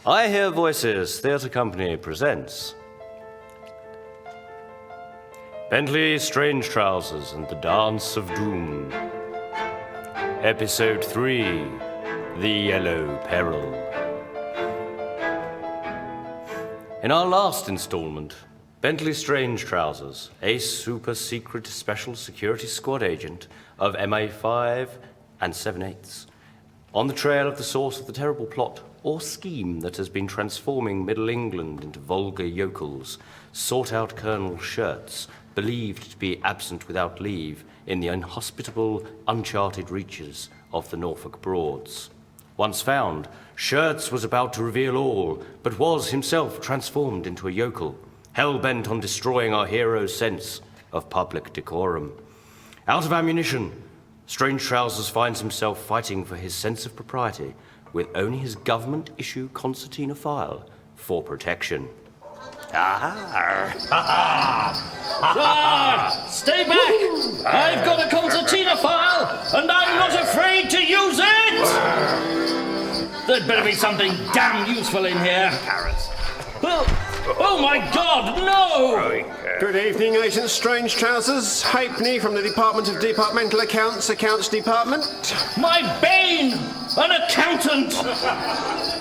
I Hear Voices Theatre Company presents Bentley Strangetrousers and the Dance of Doom. Episode 3, The Yellow Peril. In our last installment, Bentley Strangetrousers, a super-secret special security squad agent of MA5 and 7/8, on the trail of the source of the terrible plot or scheme that has been transforming Middle England into vulgar yokels, sought out Colonel Shirts, believed to be absent without leave in the inhospitable, uncharted reaches of the Norfolk Broads. Once found, Shirts was about to reveal all, but was himself transformed into a yokel, hell-bent on destroying our hero's sense of public decorum. Out of ammunition, Strangetrousers finds himself fighting for his sense of propriety, with only his government-issue concertina file for protection. Stay back! I've got a concertina file, and I'm not afraid to use it! There'd better be something damn useful in here. Oh my God, no! Good evening, Agent Strangetrousers. Halfpenny from the Department of Departmental Accounts, Accounts Department. My bane! An accountant!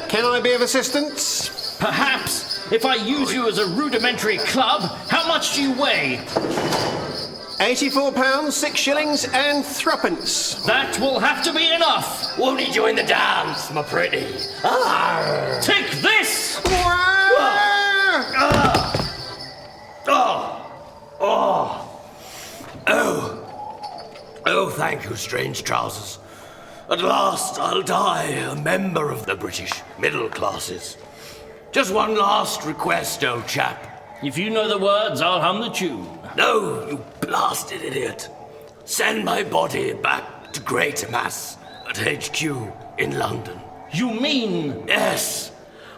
Can I be of assistance? Perhaps. If I use you as a rudimentary club, how much do you weigh? £84, 6 shillings and threepence. That will have to be enough. Won't he join the dance, my pretty? Take this! Oh, thank you, Strangetrousers. At last, I'll die a member of the British middle classes. Just one last request, old chap. If you know the words, I'll hum the tune. No, you blasted idiot. Send my body back to Great Mass at HQ in London. You mean? Yes.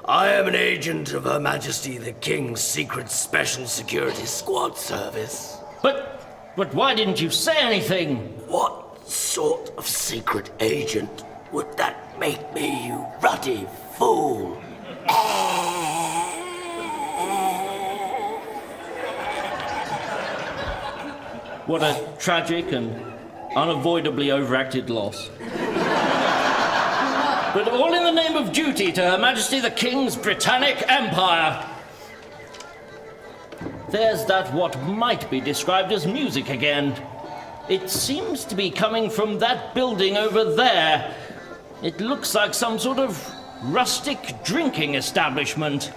I am an agent of Her Majesty the King's Secret Special Security Squad Service. But why didn't you say anything? What sort of secret agent would that make me, you ruddy fool? What a tragic and unavoidably overacted loss. But all in the name of duty to Her Majesty the King's Britannic Empire. There's that what might be described as music again. It seems to be coming from that building over there. It looks like some sort of rustic drinking establishment.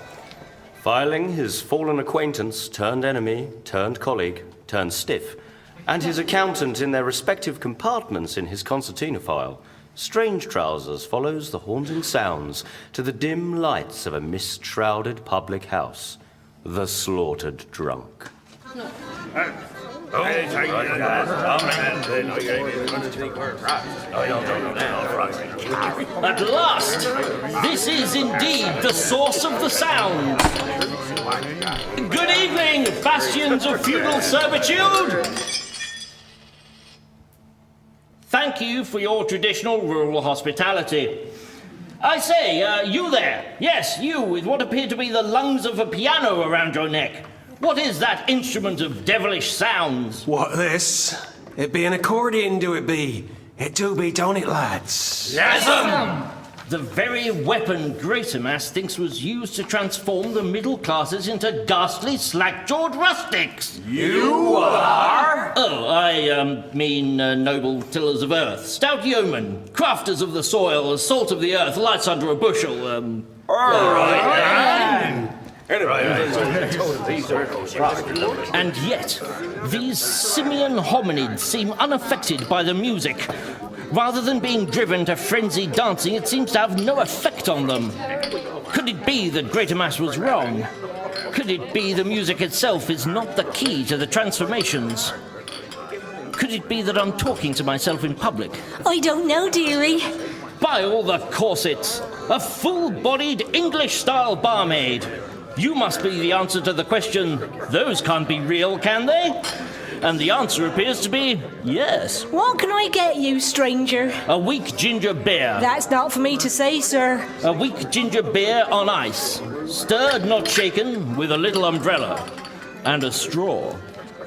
Filing his fallen acquaintance turned enemy, turned colleague, turned stiff, and his accountant in their respective compartments in his concertina file, Strangetrousers follows the haunting sounds to the dim lights of a mist-shrouded public house, the Slaughtered Drunk. At last! This is indeed the source of the sound! Good evening, bastions of feudal servitude! Thank you for your traditional rural hospitality. I say, you there. Yes, you, with what appear to be the lungs of a piano around your neck. What is that instrument of devilish sounds? What this? It be an accordion, do it be? It do be, don't it, lads? Yes, the very weapon Gratimas thinks was used to transform the middle classes into ghastly, slack-jawed rustics. You are? Oh, I mean noble tillers of earth, stout yeomen, crafters of the soil, the salt of the earth, lights under a bushel, And yet, these simian hominids seem unaffected by the music. Rather than being driven to frenzied dancing, it seems to have no effect on them. Could it be that Gratimas was wrong? Could it be the music itself is not the key to the transformations? Could it be that I'm talking to myself in public? I don't know, dearie. By all the corsets! A full-bodied English-style barmaid! You must be the answer to the question, those can't be real, can they? And the answer appears to be yes. What can I get you, stranger? A weak ginger beer. That's not for me to say, sir. A weak ginger beer on ice. Stirred, not shaken, with a little umbrella. And a straw.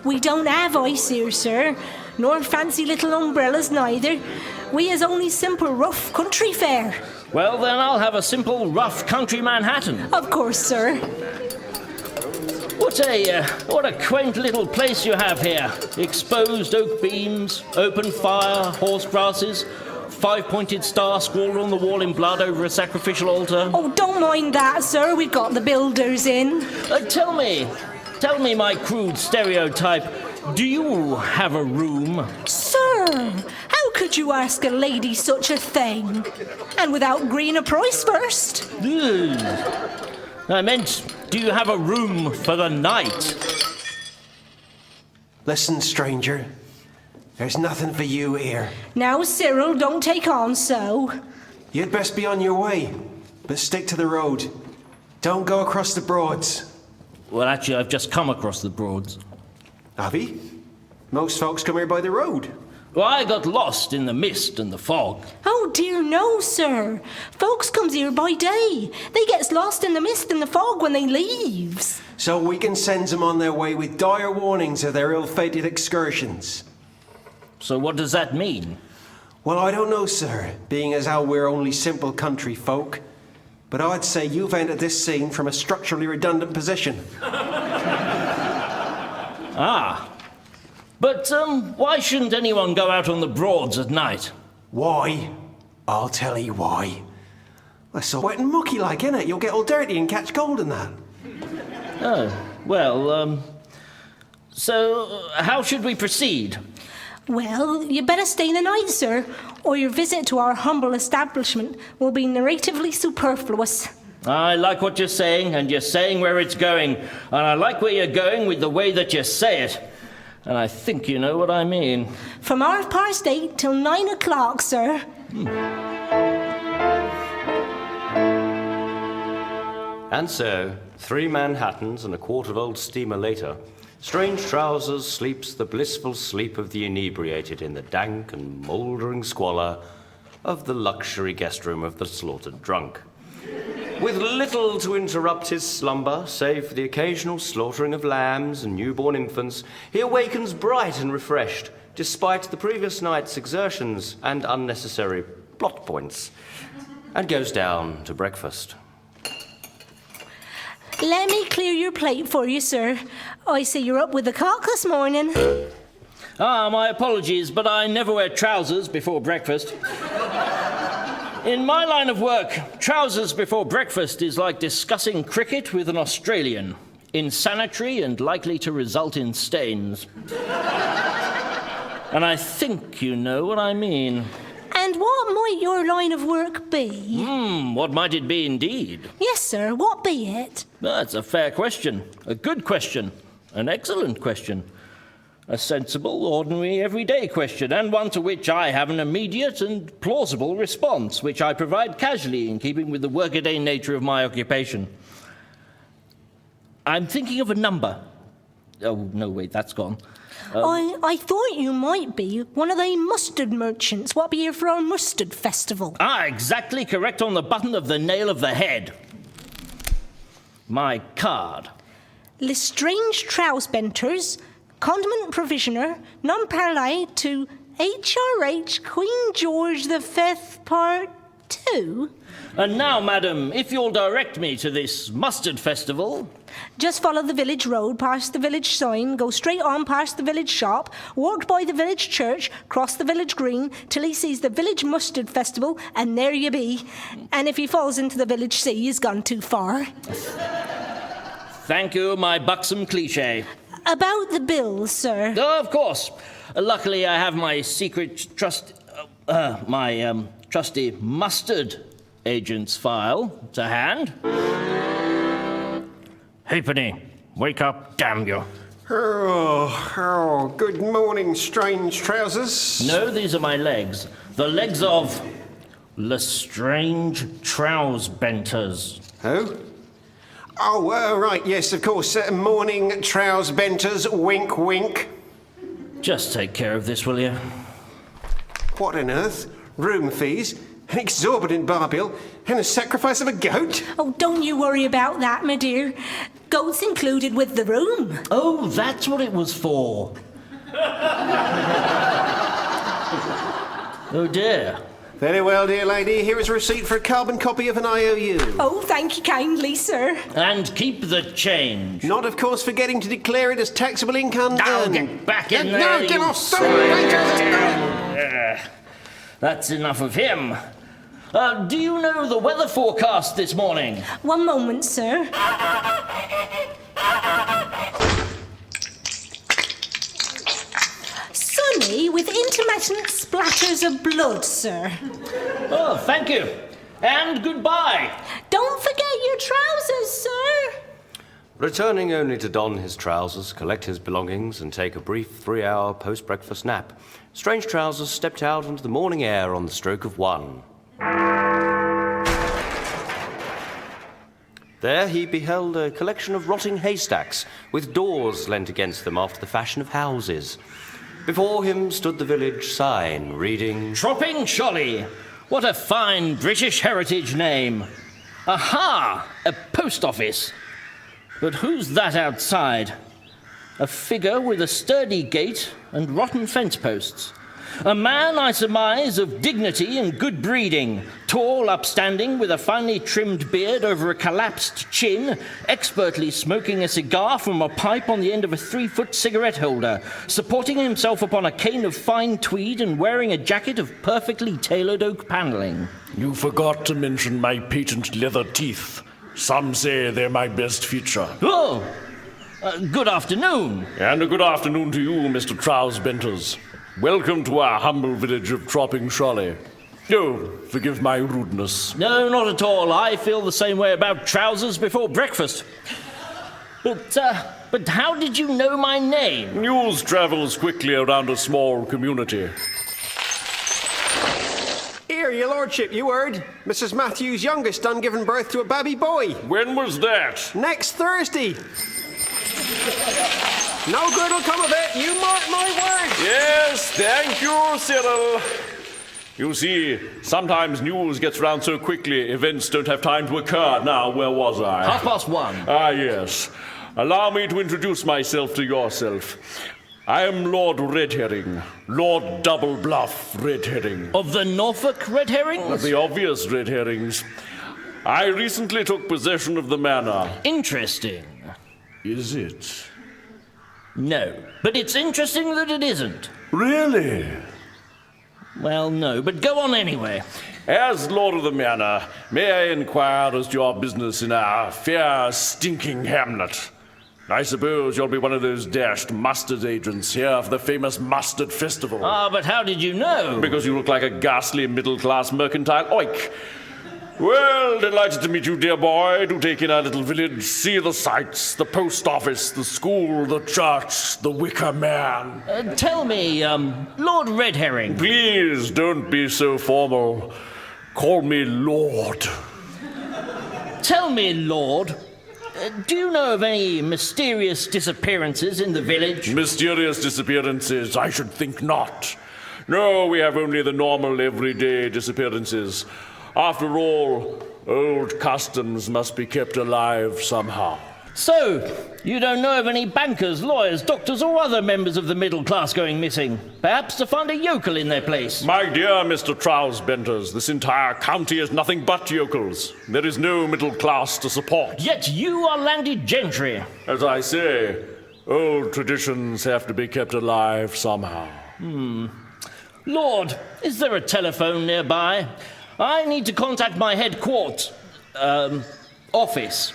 We don't have ice here, sir. Nor fancy little umbrellas neither. We has only simple rough country fare. Well, then I'll have a simple, rough country Manhattan. Of course, sir. What a quaint little place you have here. Exposed oak beams, open fire, horse grasses, five-pointed star scrawled on the wall in blood over a sacrificial altar. Oh, don't mind that, sir. We've got the builders in. Tell me, my crude stereotype, do you have a room? Sir, how could you ask a lady such a thing? And without agreeing a price first? Ugh. I meant, do you have a room for the night? Listen, stranger. There's nothing for you here. Now, Cyril, don't take on so. You'd best be on your way, but stick to the road. Don't go across the Broads. Well, actually, I've just come across the Broads. Have you? Most folks come here by the road. Well, I got lost in the mist and the fog. Oh, dear no, sir. Folks comes here by day. They gets lost in the mist and the fog when they leaves. So we can send them on their way with dire warnings of their ill-fated excursions. So what does that mean? Well, I don't know, sir, being as how we're only simple country folk. But I'd say you've entered this scene from a structurally redundant position. Ah. But, why shouldn't anyone go out on the Broads at night? Why? I'll tell you why. That's so wet and mucky like, innit? You'll get all dirty and catch cold in that. Oh, well, so how should we proceed? Well, you better stay the night, sir, or your visit to our humble establishment will be narratively superfluous. I like what you're saying, and you're saying where it's going. And I like where you're going with the way that you say it. And I think you know what I mean. From 8:30 till 9 o'clock, sir. And so, 3 Manhattans and a quart of old steamer later, Strangetrousers sleeps the blissful sleep of the inebriated in the dank and mouldering squalor of the luxury guest room of the slaughtered drunk. With little to interrupt his slumber, save for the occasional slaughtering of lambs and newborn infants, he awakens bright and refreshed, despite the previous night's exertions and unnecessary plot points, and goes down to breakfast. Let me clear your plate for you, sir. I see you're up with the cock this morning. Ah, my apologies, but I never wear trousers before breakfast. In my line of work, trousers before breakfast is like discussing cricket with an Australian. Insanitary and likely to result in stains. And I think you know what I mean. And what might your line of work be? What might it be indeed? Yes, sir, what be it? That's a fair question. A good question. An excellent question. A sensible, ordinary, everyday question, and one to which I have an immediate and plausible response, which I provide casually in keeping with the workaday nature of my occupation. I'm thinking of a number. Oh, no, wait, that's gone. I thought you might be one of the mustard merchants. What be here for our mustard festival? Ah, exactly correct on the button of the nail of the head. My card. Lestrange Trousbenters, condiment provisioner, non-parley to HRH Queen George V Part 2. And now, madam, if you'll direct me to this mustard festival... Just follow the village road, past the village sign, go straight on past the village shop, walk by the village church, cross the village green, till he sees the village mustard festival, and there you be. And if he falls into the village sea, he's gone too far. Thank you, my buxom cliché. About the bills, sir. Oh, of course. Luckily, I have my secret trusty mustard agent's file to hand. Halfpenny, wake up, damn you. Oh, good morning, Strangetrousers. No, these are my legs. The legs of Lestrange Trousbenters. Who? Oh, right, yes, of course. Morning, Trousbenters, wink, wink. Just take care of this, will you? What on earth? Room fees? An exorbitant bar bill? And a sacrifice of a goat? Oh, don't you worry about that, my dear. Goat's included with the room. Oh, that's what it was for. Oh, dear. Very well, dear lady. Here is a receipt for a carbon copy of an IOU. Oh, thank you kindly, sir. And keep the change. Not, of course, forgetting to declare it as taxable income. Now earned. get back in there, No, get you off! Stop! That's enough of him. Do you know the weather forecast this morning? One moment, sir. Sunny with intermittent splatters of blood, sir. Oh, thank you. And goodbye. Don't forget your trousers, sir. Returning only to don his trousers, collect his belongings, and take a brief 3-hour post-breakfast nap, Strangetrousers stepped out into the morning air on the stroke of 1. There he beheld a collection of rotting haystacks, with doors leant against them after the fashion of houses. Before him stood the village sign, reading, Tropping Sholly. What a fine British heritage name. Aha! A post office. But who's that outside? A figure with a sturdy gait and rotten fence posts. A man, I surmise, of dignity and good breeding, tall, upstanding, with a finely trimmed beard over a collapsed chin, expertly smoking a cigar from a pipe on the end of a 3-foot cigarette holder, supporting himself upon a cane of fine tweed and wearing a jacket of perfectly tailored oak panelling. You forgot to mention my patent leather teeth. Some say they're my best feature. Oh! Good afternoon. And a good afternoon to you, Mr. Trousbenters. Welcome to our humble village of Tropping Sholly. Oh, forgive my rudeness. No, not at all. I feel the same way about trousers before breakfast. But how did you know my name? News travels quickly around a small community. Here, your lordship, you heard. Mrs. Matthews' youngest done given birth to a baby boy. When was that? Next Thursday. No good will come of it, you mark my words. Yes, thank you, Cyril. You see, sometimes news gets around so quickly, events don't have time to occur. Now, where was I? 1:30. Ah, yes. Allow me to introduce myself to yourself. I am Lord Red Herring, Lord Double Bluff Red Herring. Of the Norfolk Red Herrings? The obvious red herrings. I recently took possession of the manor. Interesting. Is it? No, but it's interesting that it isn't. Really? Well, no, but go on anyway. As Lord of the Manor, may I inquire as to your business in our fair, stinking hamlet? I suppose you'll be one of those dashed mustard agents here for the famous mustard festival. Ah, but how did you know? Because you look like a ghastly middle-class mercantile oik. Well, delighted to meet you, dear boy. Do take in our little village, see the sights, the post office, the school, the church, the Wicker Man. Tell me, Lord Red Herring. Please don't be so formal. Call me Lord. Tell me, Lord, do you know of any mysterious disappearances in the village? Mysterious disappearances? I should think not. No, we have only the normal, everyday disappearances. After all, old customs must be kept alive somehow. So, you don't know of any bankers, lawyers, doctors, or other members of the middle class going missing? Perhaps to find a yokel in their place? My dear Mr. Trousbenters, this entire county is nothing but yokels. There is no middle class to support. Yet you are landed gentry. As I say, old traditions have to be kept alive somehow. Lord, is there a telephone nearby? I need to contact my headquarters, office.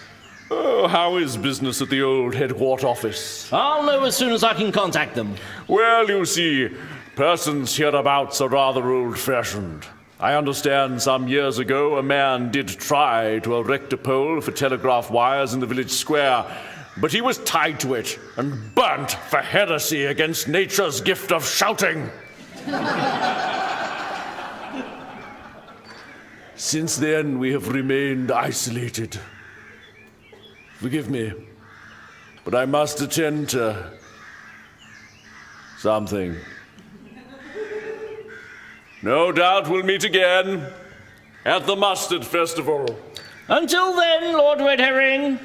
Oh, how is business at the old headquarters office? I'll know as soon as I can contact them. Well, you see, persons hereabouts are rather old-fashioned. I understand some years ago a man did try to erect a pole for telegraph wires in the village square, but he was tied to it and burnt for heresy against nature's gift of shouting. Since then, we have remained isolated. Forgive me, but I must attend to something. No doubt we'll meet again at the Mustard Festival. Until then, Lord Red Herring.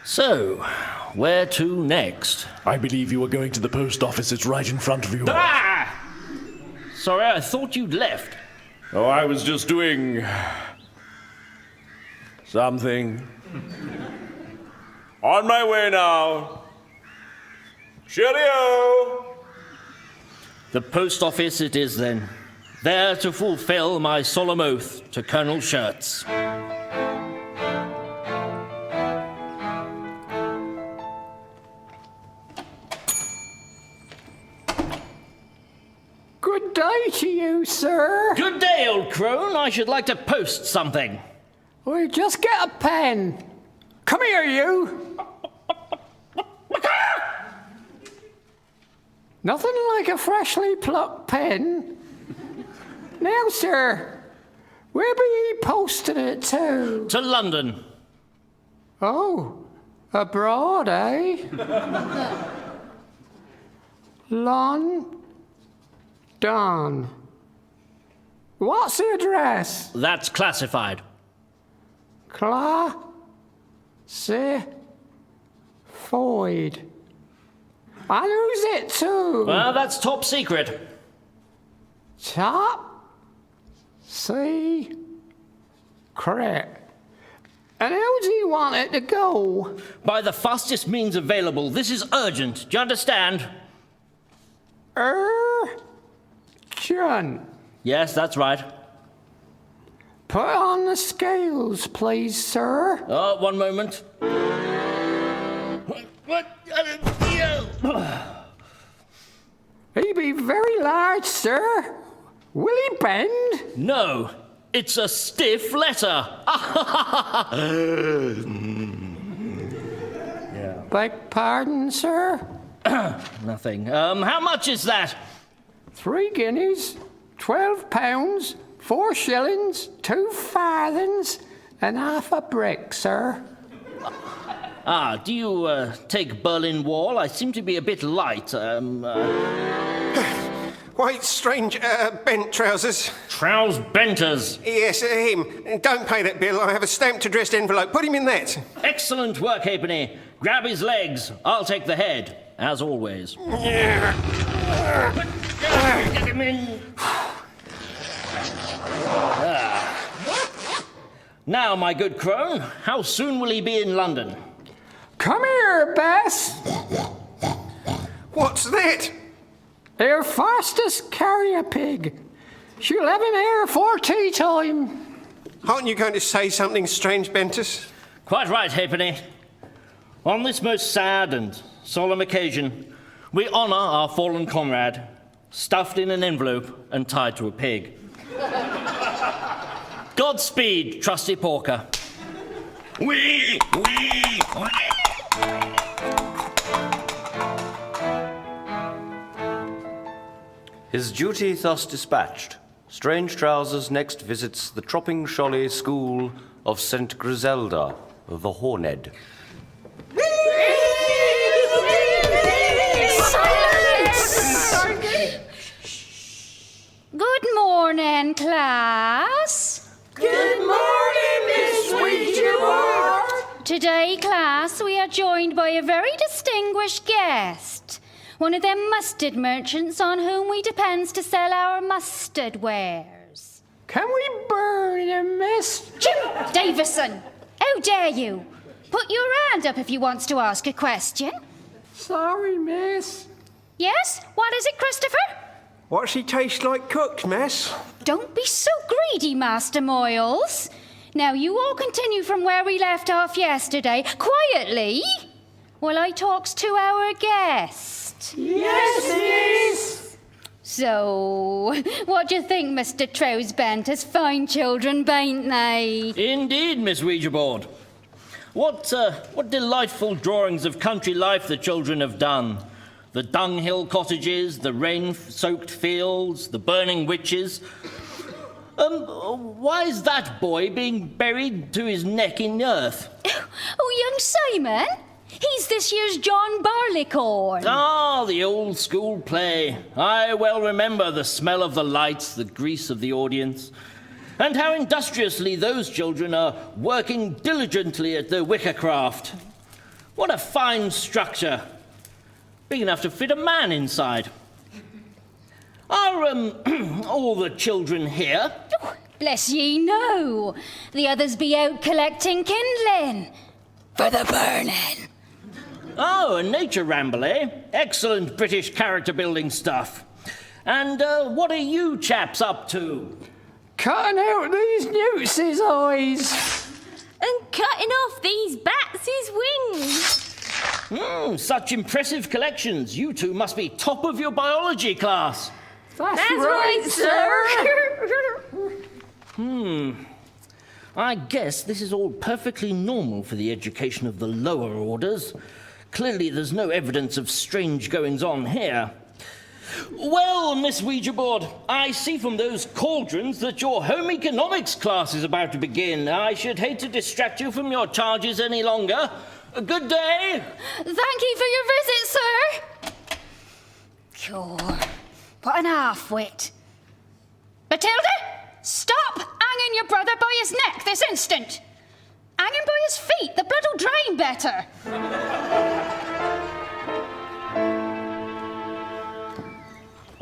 So, where to next? I believe you were going to the post office. It's right in front of you. Ah! Sorry, I thought you'd left. Oh, I was just doing something. On my way now. Cheerio! The post office it is then, there to fulfill my solemn oath to Colonel Shirts. Good day to you, sir. Good day, old crone. I should like to post something. Well, just get a pen. Come here, you. Nothing like a freshly plucked pen. Now, sir, where be ye posting it to? To London. Oh, abroad, eh? London. What's the address? That's classified. Classified. And who's it to? Well, that's top secret. Top secret. And how do you want it to go? By the fastest means available. This is urgent. Do you understand? Urgent. Yes, that's right. Put on the scales, please, sir. One moment. What? He be very large, sir. Will he bend? No, it's a stiff letter. Beg pardon, sir? Nothing. How much is that? 3 guineas, 12 pounds, 4 shillings, 2 farthings, and half a brick, sir. Do you take Berlin Wall? I seem to be a bit light. White, strange, bent trousers. Trouse Benters. Yes, him. Don't pay that bill. I have a stamped addressed envelope. Put him in that. Excellent work, Halfpenny. Grab his legs. I'll take the head, as always. Get him in. Now, my good crone, how soon will he be in London? Come here, Bess. What's that? Our fastest carrier pig. She'll have him here for tea time. Aren't you going to say something strange, Bentus? Quite right, Halfpenny. On this most sad and solemn occasion, we honour our fallen comrade, stuffed in an envelope and tied to a pig. Godspeed, trusty porker. Wee! His duty thus dispatched, Strangetrousers next visits the Tropping-Sholly School of St. Griselda, the Horned. Good morning, class. Good morning, Miss Ouija. Today, class, we are joined by a very distinguished guest. One of them mustard merchants on whom we depends to sell our mustard wares. Can we burn him, miss? Jim Davison, how dare you? Put your hand up if you wants to ask a question. Sorry, miss. Yes? What is it, Christopher? What's he taste like cooked, miss? Don't be so greedy, Master Moyles. Now, you all continue from where we left off yesterday, quietly, while I talks to our guest. Yes, miss. So, what do you think, Mr. Trousebenters? Fine children, bain't they? Indeed, Miss Ouija-board. What delightful drawings of country life the children have done. The dunghill cottages, the rain-soaked fields, the burning witches. Why is that boy being buried to his neck in the earth? Oh, young Simon? He's this year's John Barleycorn. Ah, the old school play. I well remember the smell of the lights, the grease of the audience, and how industriously those children are working diligently at their wicker craft. What a fine structure. Big enough to fit a man inside. Are, all the children here? Oh, bless ye, no. The others be out collecting kindling for the burning. Oh, a nature ramble, eh? Excellent British character-building stuff. And what are you chaps up to? Cutting out these newts' eyes. And cutting off these bats' wings. Such impressive collections. You two must be top of your biology class. That's right, sir. I guess this is all perfectly normal for the education of the lower orders. Clearly there's no evidence of strange goings-on here. Well, Miss Ouija Board, I see from those cauldrons that your home economics class is about to begin. I should hate to distract you from your charges any longer. Good day. Thank you for your visit, sir. Sure. What an half-wit. Matilda, stop hanging your brother by his neck this instant. Hang him by his feet. The blood will drain better.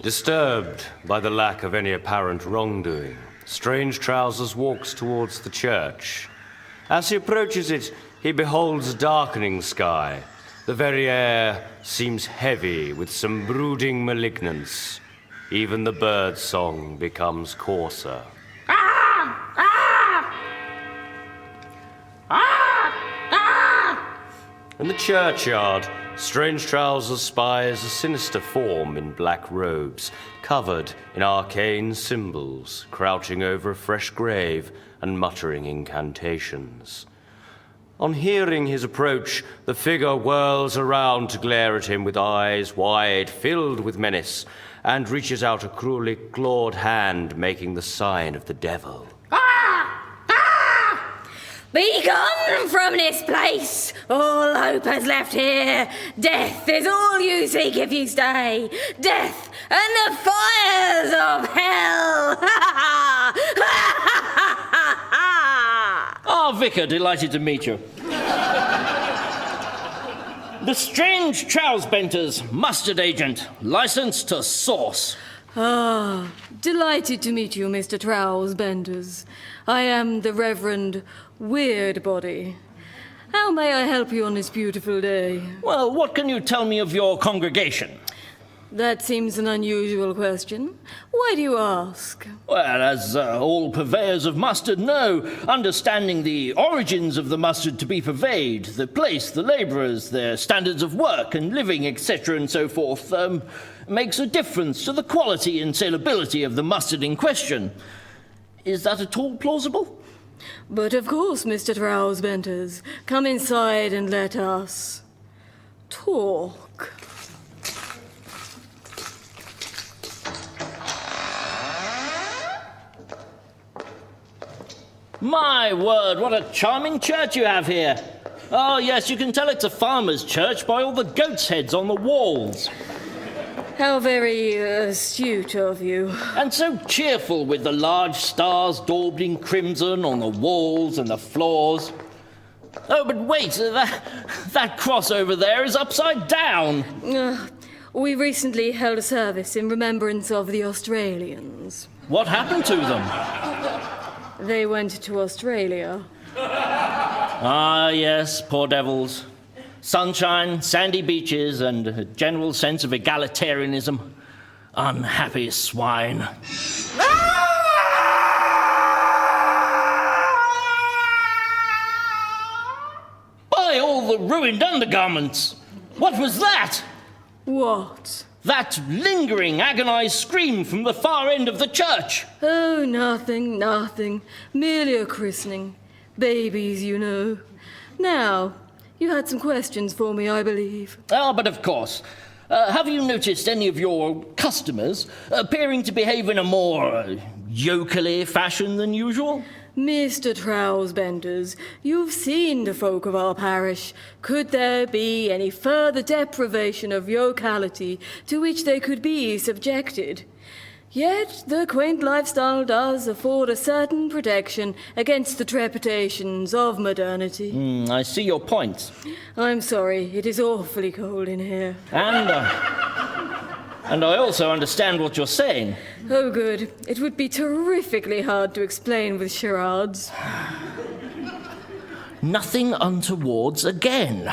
Disturbed by the lack of any apparent wrongdoing, Strangetrousers walks towards the church. As he approaches it, he beholds a darkening sky. The very air seems heavy with some brooding malignance. Even the bird's song becomes coarser. In the churchyard, Strangetrousers spies a sinister form in black robes, covered in arcane symbols, crouching over a fresh grave and muttering incantations. On hearing his approach, the figure whirls around to glare at him with eyes wide, filled with menace, and reaches out a cruelly clawed hand, making the sign of the devil. Be gone from this place. All hope has left here. Death is all you seek if you stay. Death and the fires of hell. Ah, Vicar, delighted to meet you. The Strange Trousbenters, mustard agent, licensed to source. Ah, delighted to meet you, Mr. Trousbenters. I am the Reverend Weird Body. How may I help you on this beautiful day? Well, what can you tell me of your congregation? That seems an unusual question. Why do you ask? Well, as all purveyors of mustard know, understanding the origins of the mustard to be purveyed, the place, the labourers, their standards of work and living, etc. and so forth, makes a difference to the quality and saleability of the mustard in question. Is that at all plausible? But of course, Mr. Trousbenters. Come inside and let us talk. My word, what a charming church you have here. Oh, yes, you can tell it's a farmer's church by all the goat's heads on the walls. How very astute of you. And so cheerful with the large stars daubed in crimson on the walls and the floors. Oh, but wait, that cross over there is upside down. We recently held a service in remembrance of the Australians. What happened to them? They went to Australia. Ah, yes, poor devils. Sunshine, sandy beaches, and a general sense of egalitarianism. Unhappy swine. By all the ruined undergarments! What was that? What? That lingering, agonized scream from the far end of the church. Oh, nothing. Merely a christening. Babies, you know. Now, you had some questions for me, I believe. Ah, but of course. Have you noticed any of your customers appearing to behave in a more yokelly fashion than usual? Mr. Trousbenders, you've seen the folk of our parish. Could there be any further deprivation of yocality to which they could be subjected? Yet the quaint lifestyle does afford a certain protection against the trepidations of modernity. I see your point. I'm sorry, it is awfully cold in here. And I also understand what you're saying. Oh, good. It would be terrifically hard to explain with charades. Nothing untowards again.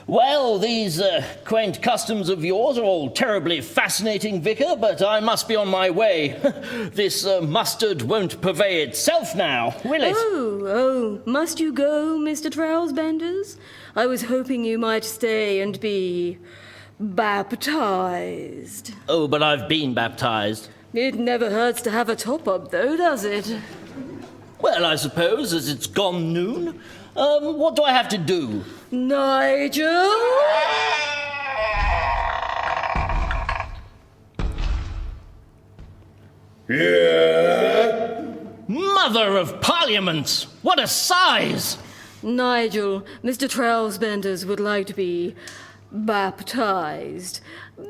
Well, these quaint customs of yours are all terribly fascinating, Vicar, but I must be on my way. This mustard won't purvey itself now, will it? Oh, must you go, Mr. Trousbenders? I was hoping you might stay and be baptized. Oh, but I've been baptized. It never hurts to have a top-up, though, does it? Well, I suppose, as it's gone noon. What do I have to do? Nigel? Yeah. Mother of Parliament! What a size! Nigel, Mr. Trousbenders would like to be baptized.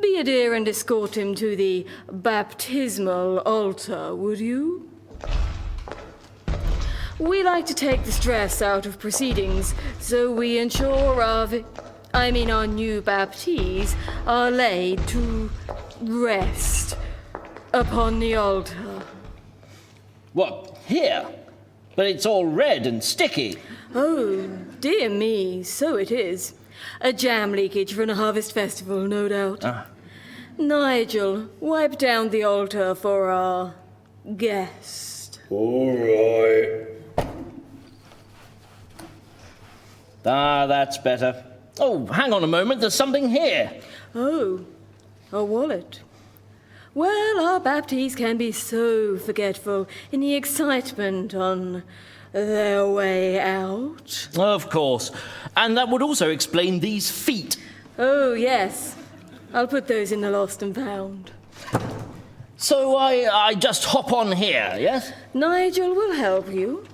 Be a dear and escort him to the baptismal altar, would you? We like to take the stress out of proceedings, so we ensure our new baptees are laid to rest upon the altar. What, here? But it's all red and sticky. Oh, dear me, so it is. A jam leakage from a harvest festival, no doubt. Nigel, wipe down the altar for our guest. All right. That's better. Oh, hang on a moment, there's something here. Oh, a wallet. Well, our baptees can be so forgetful in the excitement on their way out. Of course. And that would also explain these feet. Oh, yes. I'll put those in the lost and found. So I just hop on here, yes? Nigel will help you.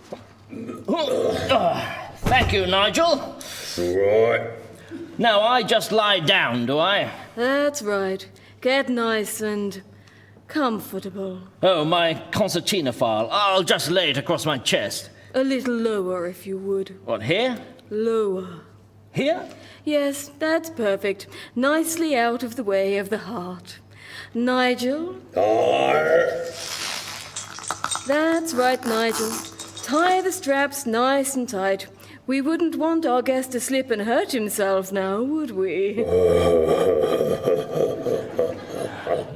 Thank you, Nigel. Right. Now I just lie down, do I? That's right. Get nice and comfortable. Oh, my concertina file. I'll just lay it across my chest. A little lower, if you would. What, here? Lower. Here? Yes, that's perfect. Nicely out of the way of the heart. Nigel? That's right, Nigel. Tie the straps nice and tight. We wouldn't want our guest to slip and hurt himself now, would we?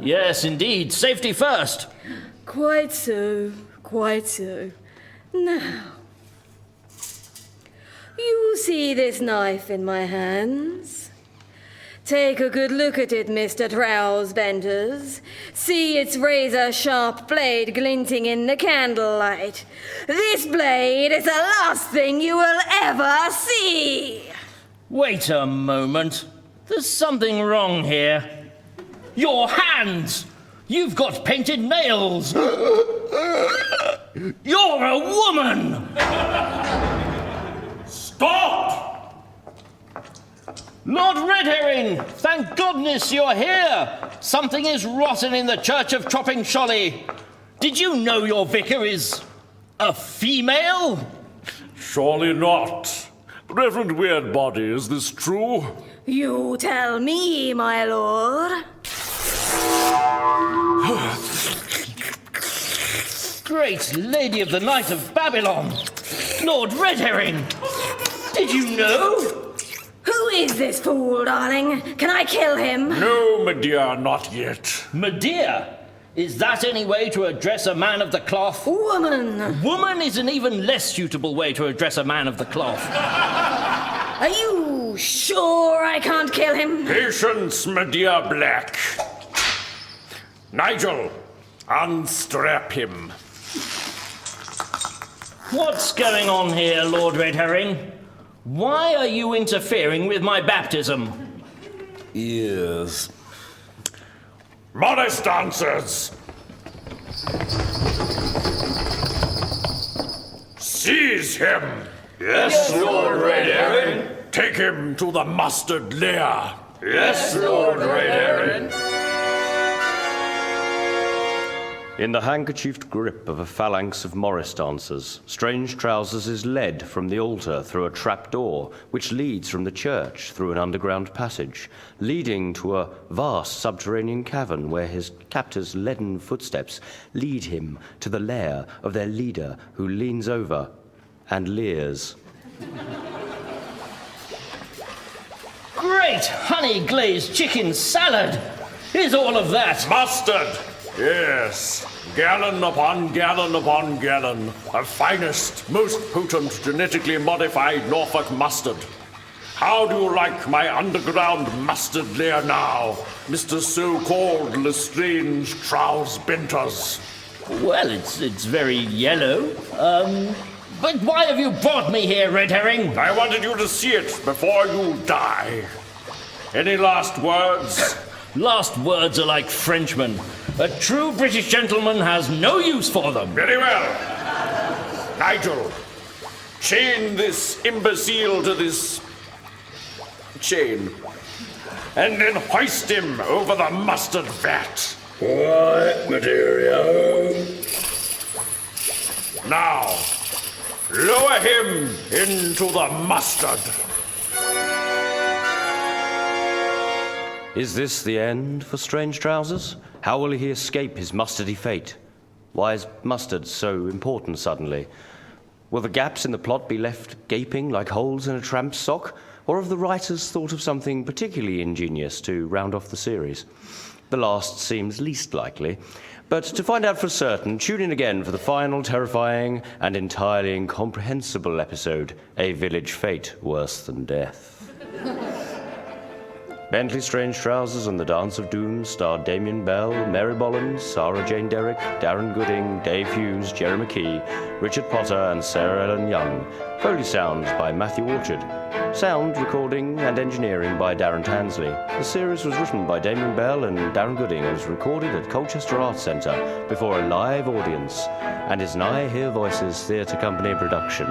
Yes, indeed. Safety first. Quite so, quite so. Now, you see this knife in my hands? Take a good look at it, Mr. Trousbenders. See its razor-sharp blade glinting in the candlelight. This blade is the last thing you will ever see. Wait a moment. There's something wrong here. Your hands! You've got painted nails! You're a woman! Stop! Lord Red Herring, thank goodness you're here. Something is rotten in the Church of Chopping Sholly. Did you know your vicar is a female? Surely not. Reverend Weirdbody, is this true? You tell me, my lord. Great Lady of the Night of Babylon! Lord Red Herring! Did you know? Who is this fool, darling? Can I kill him? No, my dear, not yet. Medea? Is that any way to address a man of the cloth? Woman! Woman is an even less suitable way to address a man of the cloth. Are you sure I can't kill him? Patience, my dear Black. Nigel, unstrap him. What's going on here, Lord Red Herring? Why are you interfering with my baptism? Yes. Modest answers. Seize him! Yes, Lord Red Herring. Take him to the mustard lair. Yes, Lord Red Herring. In the handkerchiefed grip of a phalanx of Morris dancers, Strangetrousers is led from the altar through a trap door, which leads from the church through an underground passage, leading to a vast subterranean cavern where his captor's leaden footsteps lead him to the lair of their leader, who leans over and leers. Great honey glazed chicken salad! Here's all of that! Mustard! Yes, gallon upon gallon upon gallon of finest, most potent, genetically modified Norfolk mustard. How do you like my underground mustard lair now, Mr. So-called Lestrange Trousers? Well, it's very yellow. But why have you brought me here, Red Herring? I wanted you to see it before you die. Any last words? Last words are like Frenchmen. A true British gentleman has no use for them. Very well. Nigel, chain this imbecile to this chain, and then hoist him over the mustard vat. Right, Materia. Now, lower him into the mustard. Is this the end for Strangetrousers? How will he escape his mustardy fate? Why is mustard so important suddenly? Will the gaps in the plot be left gaping like holes in a tramp's sock? Or have the writers thought of something particularly ingenious to round off the series? The last seems least likely. But to find out for certain, tune in again for the final terrifying and entirely incomprehensible episode, A Village Fate Worse Than Death. Bentley Strangetrousers and the Dance of Doom starred Damien Bell, Mary Bollins, Sarah Jane Derrick, Darren Gooding, Dave Hughes, Jerry McKee, Richard Potter and Sarah Ellen Young. Foley sounds by Matthew Orchard. Sound recording and engineering by Darren Tansley. The series was written by Damien Bell and Darren Gooding and was recorded at Colchester Arts Centre before a live audience and is an I Hear Voices theatre company production.